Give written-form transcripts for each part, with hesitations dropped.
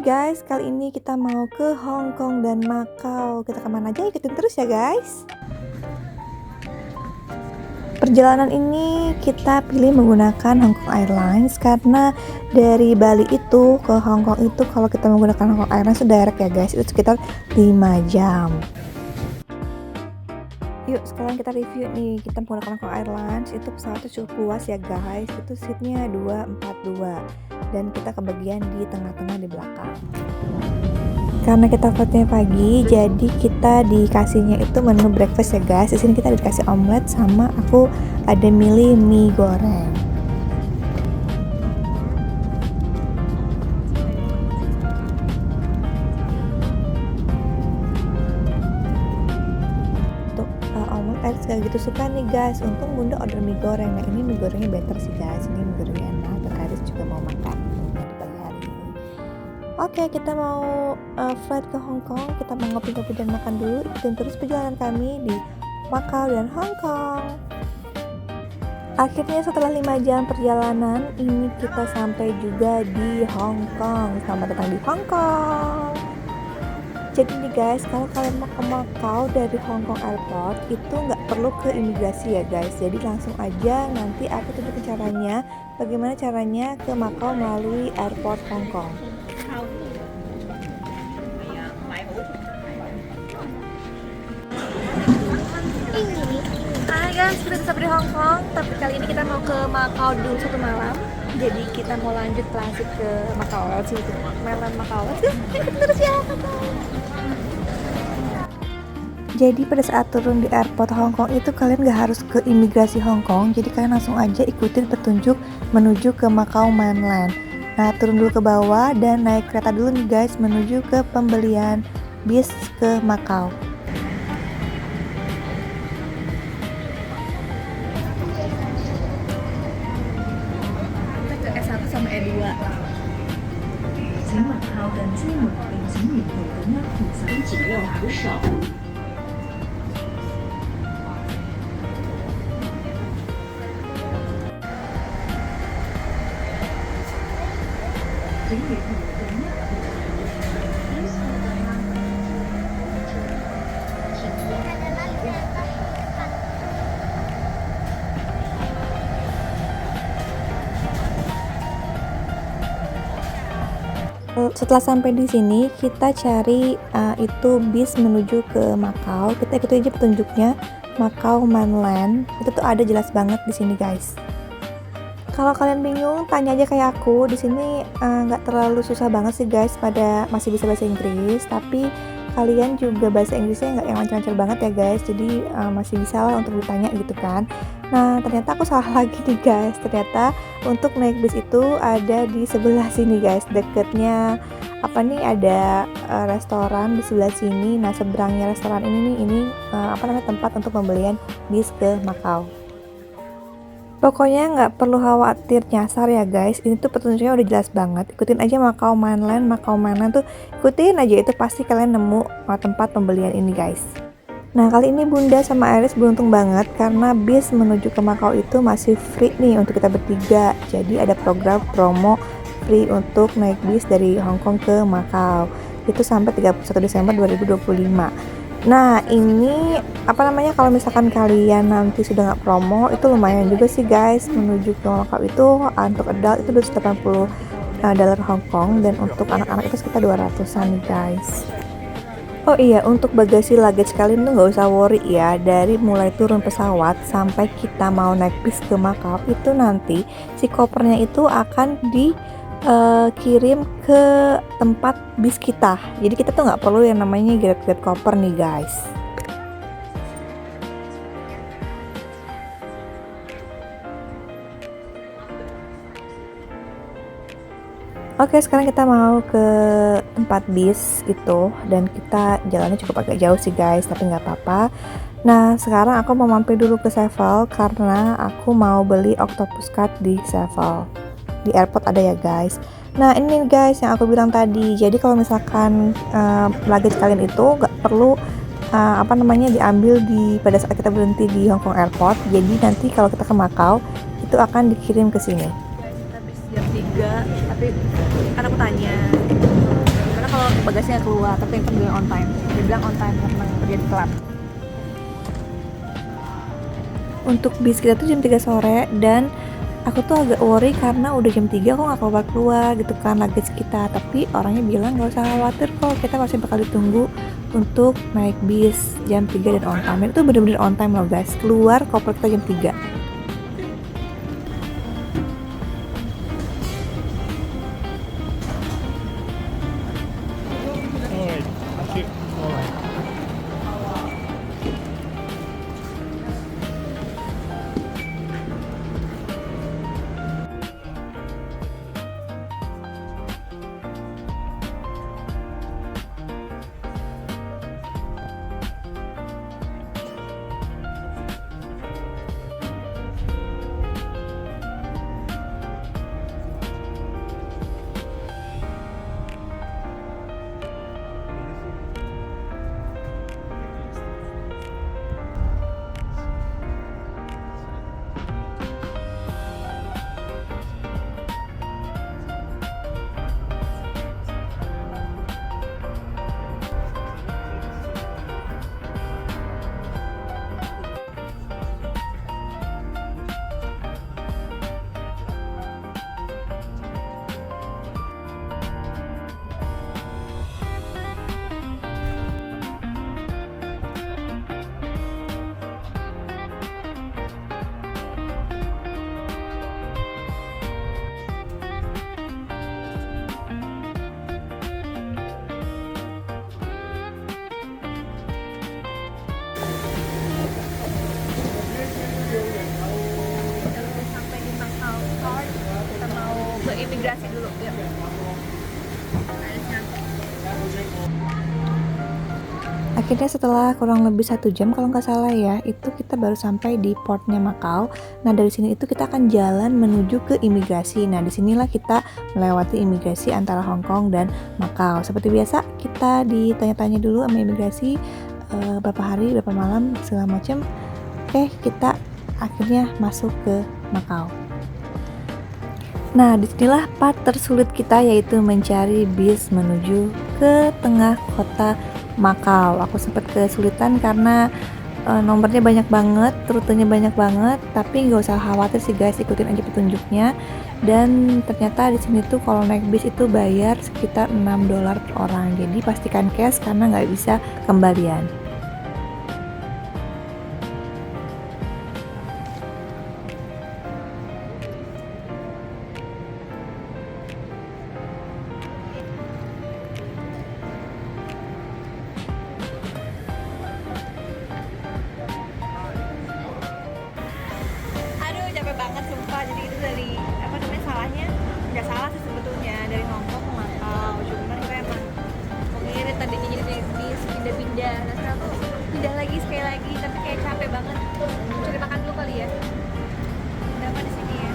guys, kali ini kita mau ke Hong Kong dan Macau. Kita kemana aja, ikutin terus ya guys. Perjalanan ini kita pilih menggunakan Hong Kong Airlines karena dari Bali itu ke Hong Kong itu kalau kita menggunakan Hong Kong Airlines itu direct ya guys, itu sekitar 5 jam. Yuk sekarang kita review nih, kita menggunakan Hong Kong Airlines, itu pesawatnya cukup luas ya guys, itu seatnya 242 dan kita kebagian di tengah-tengah di belakang. Karena kita flightnya pagi, jadi kita dikasihnya itu menu breakfast ya guys. Di sini kita dikasih omelet sama aku ada milih mie goreng. Untuk omelet Aris gak gitu suka nih guys. Untung bunda order mie goreng. Nah ini mie gorengnya better sih guys. Ini mie gorengnya enak dan Aris juga mau makan di pagi hari ini. Oke, kita mau flight ke Hong Kong. Kita mau ngopi-ngopi dan makan dulu. Ikutin terus perjalanan kami di Macau dan Hong Kong. Akhirnya setelah 5 jam perjalanan, ini kita sampai juga di Hong Kong. Selamat datang di Hong Kong. Jadi nih guys, kalau kalian mau ke Macau dari Hong Kong Airport, itu nggak perlu ke imigrasi ya guys. Jadi langsung aja nanti aku tunjukin caranya, bagaimana caranya ke Macau melalui Airport Hong Kong. Hai guys, kita sampai di Hong Kong, tapi kali ini kita mau ke Macau dulu 1 malam. Jadi kita mau lanjut transit ke Macau, sini ke mainland Macau. Terus ya. Jadi pada saat turun di airport Hong Kong itu kalian gak harus ke imigrasi Hong Kong. Jadi kalian langsung aja ikutin petunjuk menuju ke Macau mainland. Nah turun dulu ke bawah dan naik kereta dulu nih guys menuju ke pembelian bis ke Macau. Kita ke S1 sama E2. 请问好等车门並請沿途緊握扶手指右好手。請沿途緊握扶手。Setelah sampai di sini kita cari itu bis menuju ke Macau. Kita ikuti aja petunjuknya Macau Mainland. Itu tuh ada jelas banget di sini guys. Kalau kalian bingung tanya aja kayak aku. Di sini nggak terlalu susah banget sih guys. Pada masih bisa bahasa Inggris. Tapi kalian juga bahasa Inggrisnya nggak yang lancar-lancar banget ya guys. Jadi masih bisa lah untuk ditanya gitu kan. Nah ternyata aku salah lagi nih guys. Ternyata untuk naik bis itu ada di sebelah sini guys, deketnya apa nih ada restoran di sebelah sini. Nah seberangnya restoran ini nih, ini apa namanya tempat untuk pembelian bis ke Macau. Pokoknya nggak perlu khawatir nyasar ya guys, ini tuh petunjuknya udah jelas banget. Ikutin aja Macau Mainland tuh ikutin aja, itu pasti kalian nemu tempat pembelian ini guys. Nah kali ini Bunda sama Iris beruntung banget karena bis menuju ke Macau itu masih free nih untuk kita bertiga. Jadi ada program promo free untuk naik bis dari Hong Kong ke Macau. Itu sampai 31 Desember 2025. Nah ini apa namanya, kalau misalkan kalian nanti sudah nggak promo itu lumayan juga sih guys. Menuju ke Macau itu untuk adult itu $280 Hong Kong dan untuk anak-anak itu sekitar 200-an nih guys. Oh iya, untuk bagasi luggage kalian tuh nggak usah worry ya. Dari mulai turun pesawat sampai kita mau naik bis ke Macau itu nanti si kopernya itu akan dikirim ke tempat bis kita. Jadi kita tuh nggak perlu yang namanya grab koper nih guys. Oke, sekarang kita mau ke tempat bis itu dan kita jalannya cukup agak jauh sih guys, tapi nggak apa-apa. Nah, sekarang aku mau mampir dulu ke Sevel karena aku mau beli octopus card di Sevel. Di airport ada ya guys. Nah, ini guys yang aku bilang tadi. Jadi kalau misalkan luggage kalian itu nggak perlu apa namanya diambil pada saat kita berhenti di Hong Kong Airport. Jadi nanti kalau kita ke Macau itu akan dikirim ke sini. Habis jam 3, tapi kan aku tanya bagasinya keluar, tapi yang bilang on time. Dia bilang on time, memang terjadi telat. Untuk bis kita tuh jam 3 sore dan aku tuh agak worry karena udah jam 3 kok nggak keluar gitu kan luggage kita, tapi orangnya bilang nggak usah khawatir kok, kita masih bakal ditunggu untuk naik bis jam 3 dan on time. Itu bener-bener on time loh guys, keluar koper kita jam 3. Imigrasi dulu ya. Akhirnya setelah kurang lebih 1 jam kalau nggak salah ya, itu kita baru sampai di portnya Macau. Nah dari sini itu kita akan jalan menuju ke imigrasi. Nah disinilah kita melewati imigrasi antara Hong Kong dan Macau. Seperti biasa kita ditanya-tanya dulu sama imigrasi berapa hari, berapa malam, segala macam. Oke, kita akhirnya masuk ke Macau. Nah, disinilah part tersulit kita, yaitu mencari bis menuju ke tengah kota Macau. Aku sempat kesulitan karena nomornya banyak banget, rutenya banyak banget, tapi nggak usah khawatir sih guys, ikutin aja petunjuknya. Dan ternyata di sini tuh kalau naik bis itu bayar sekitar $6 per orang. Jadi pastikan cash karena nggak bisa kembalian. Capek banget sumpah, jadi itu dari apa namanya, salahnya nggak salah sih sebetulnya, dari Hong Kong ke Macau, cuman kita emang mengirit tadinya jadi bis pindah-pindah, nah sekarang tuh pindah lagi sekali lagi, tapi kayak capek banget. Cari makan dulu kali ya, ada apa di sini ya.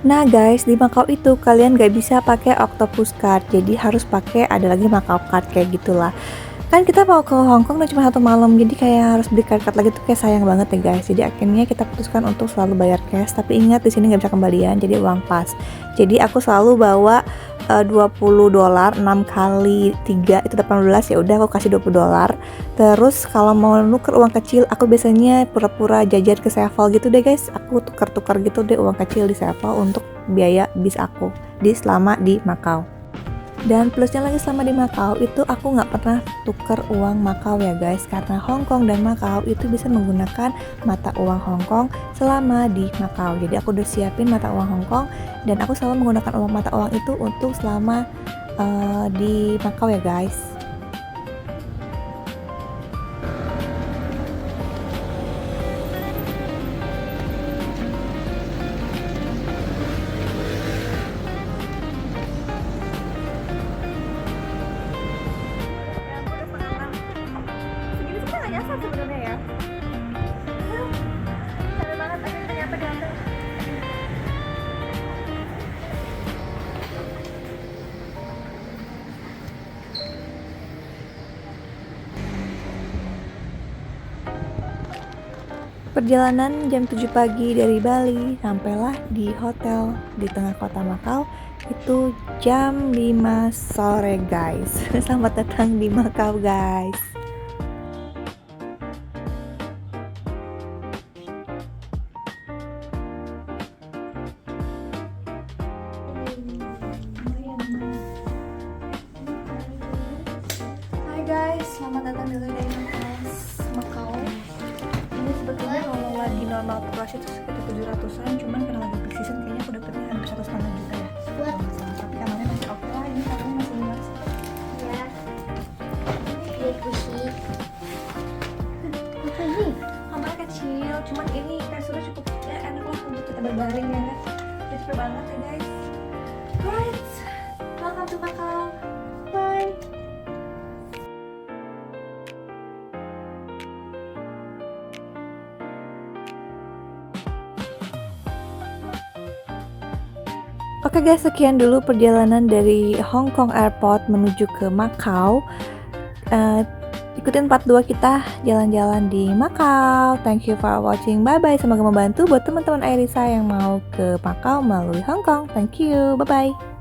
Nah guys, di Macau itu kalian gak bisa pakai Octopus Card, jadi harus pakai ada lagi Macau Card kayak gitulah. Kan kita mau ke Hong Kong dan cuma 1 malam, jadi kayak harus beli card lagi tuh kayak sayang banget ya guys. Jadi akhirnya kita putuskan untuk selalu bayar cash, tapi ingat di sini nggak bisa kembalian, jadi uang pas. Jadi aku selalu bawa $20, 6 kali 3 itu 18, ya udah aku kasih $20. Terus kalau mau nuker uang kecil, aku biasanya pura-pura jajan ke Sevel gitu deh guys. Aku tukar-tukar gitu deh uang kecil di Sevel untuk biaya bis aku selama di Macau. Dan plusnya lagi selama di Macau itu aku nggak pernah tuker uang Macau ya guys, karena Hong Kong dan Macau itu bisa menggunakan mata uang Hong Kong selama di Macau. Jadi aku udah siapin mata uang Hong Kong dan aku selalu menggunakan mata uang itu untuk selama di Macau ya guys. Perjalanan jam 7 pagi dari Bali, sampailah di hotel di tengah kota Makau itu jam 5 sore guys. Selamat datang di Makau guys. Hai guys, selamat datang di Makau. Ini sebetulnya kalau lagi normal price itu sekitar 700-an, cuman karena lagi peak season kayaknya aku dapetnya hampir 1,5 juta ya. Kalau nggak salah. Tapi kamarnya masih oke lah, ini kamarnya masih luas. Ya. Ini pusing. Apa ini? Kamarnya kecil, cuman ini kasurnya cukup ya, enak lah untuk kita berbaring ya kan. Jadi super banget ya guys. Alright, welcome to Macau. Bye. Oke guys, sekian dulu perjalanan dari Hong Kong Airport menuju ke Macau. Ikutin part 2 kita jalan-jalan di Macau. Thank you for watching. Bye bye. Semoga membantu buat teman-teman Airisa yang mau ke Macau melalui Hong Kong. Thank you. Bye bye.